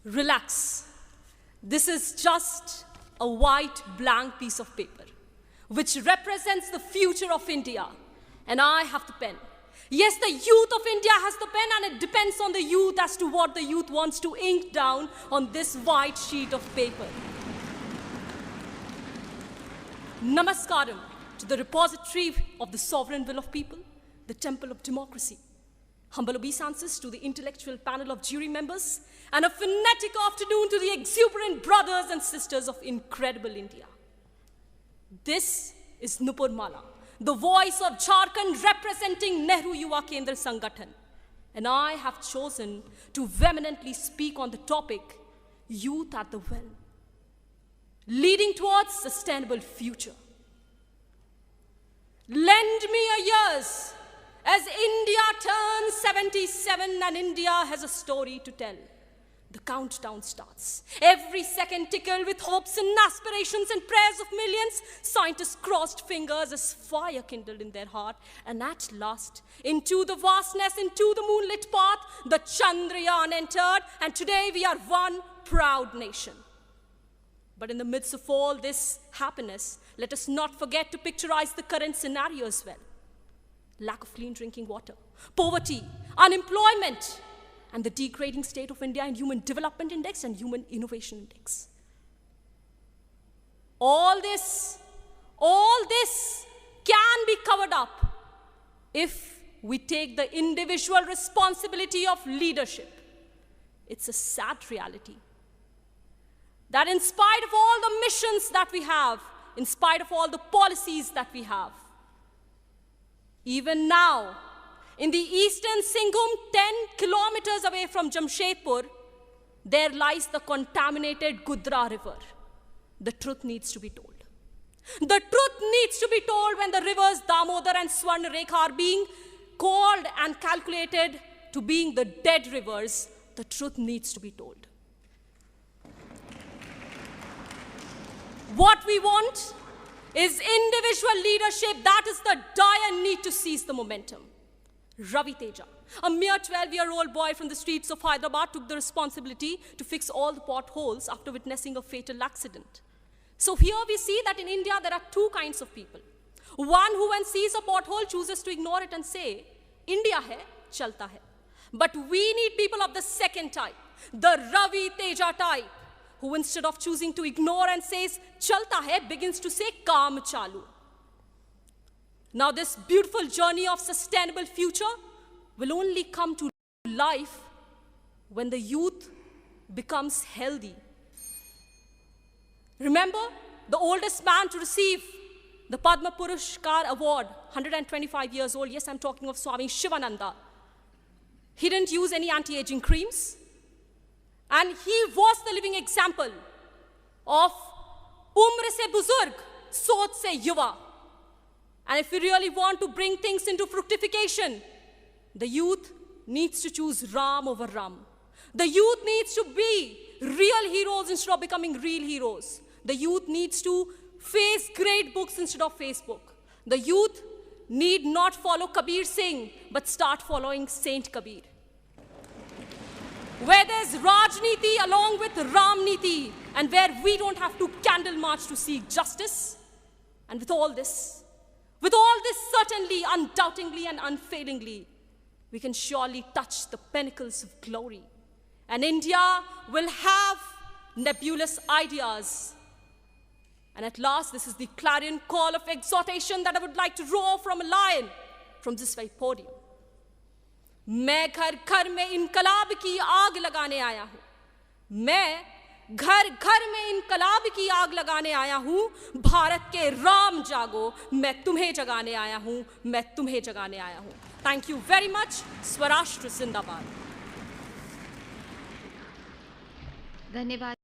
Relax. This is just a white blank piece of paper, which represents the future of India. And I have the pen. Yes, the youth of India has the pen, and it depends on the youth as to what the youth wants to ink down on this white sheet of paper. Namaskaram to the repository of the sovereign will of people, the temple of democracy. Humble obeisances to the intellectual panel of jury members, and a phonetic afternoon to the exuberant brothers and sisters of incredible India. This is Nupur Mala, the voice of Jharkhand representing Nehru Yuva Kendra Sangathan. And I have chosen to vehemently speak on the topic, Youth at the Well, leading towards sustainable future. Lend me a years as India turns 77 and India has a story to tell. The countdown starts. Every second tickled with hopes and aspirations and prayers of millions. Scientists crossed fingers as fire kindled in their heart. And at last, into the vastness, into the moonlit path, the Chandrayaan entered. And today we are one proud nation. But in the midst of all this happiness, let us not forget to picturize the current scenario as well. Lack of clean drinking water, poverty, unemployment, and the degrading state of India in Human Development Index and Human Innovation Index. All this can be covered up if we take the individual responsibility of leadership. It's a sad reality that in spite of all the missions that we have, in spite of all the policies that we have, even now, in the eastern Singhbhum, 10 kilometers away from Jamshedpur, there lies the contaminated Gudra River. The truth needs to be told. The truth needs to be told when the rivers Damodar and Swarnarekha are being called and calculated to being the dead rivers. The truth needs to be told. What we want is individual leadership. That is the dire need to seize the momentum. Ravi Teja, a mere 12-year-old boy from the streets of Hyderabad, took the responsibility to fix all the potholes after witnessing a fatal accident. So here we see that in India there are two kinds of people. One who when sees a pothole chooses to ignore it and say, India hai, chalta hai. But we need people of the second type, the Ravi Teja type, who instead of choosing to ignore and says, chalta hai, begins to say, kaam chalu. Now this beautiful journey of sustainable future will only come to life when the youth becomes healthy. Remember, the oldest man to receive the Padma Purashkar Award, 125 years old, yes, I'm talking of Swami Shivananda. He didn't use any anti-aging creams. And he was the living example of umr se buzurg, soch se yuva. And if we really want to bring things into fructification, the youth needs to choose Ram over Ram. The youth needs to be real heroes instead of becoming real heroes. The youth needs to face great books instead of Facebook. The youth need not follow Kabir Singh, but start following Saint Kabir. Where there's Rajniti along with Ramniti, and where we don't have to candle march to seek justice. And with all this certainly, undoubtingly, and unfailingly, we can surely touch the pinnacles of glory. And India will have nebulous ideas. And at last, this is the clarion call of exhortation that I would like to roar from a lion from this very podium. मैं घर घर में इनकलाब की आग लगाने आया हूँ. मैं घर घर में इनकलाब की आग लगाने आया हूँ. भारत के राम जागो, मैं तुम्हें जगाने आया हूँ. मैं तुम्हें जगाने आया हूँ. Thank you very much. स्वराष्ट्र जिंदाबाद. धन्यवाद.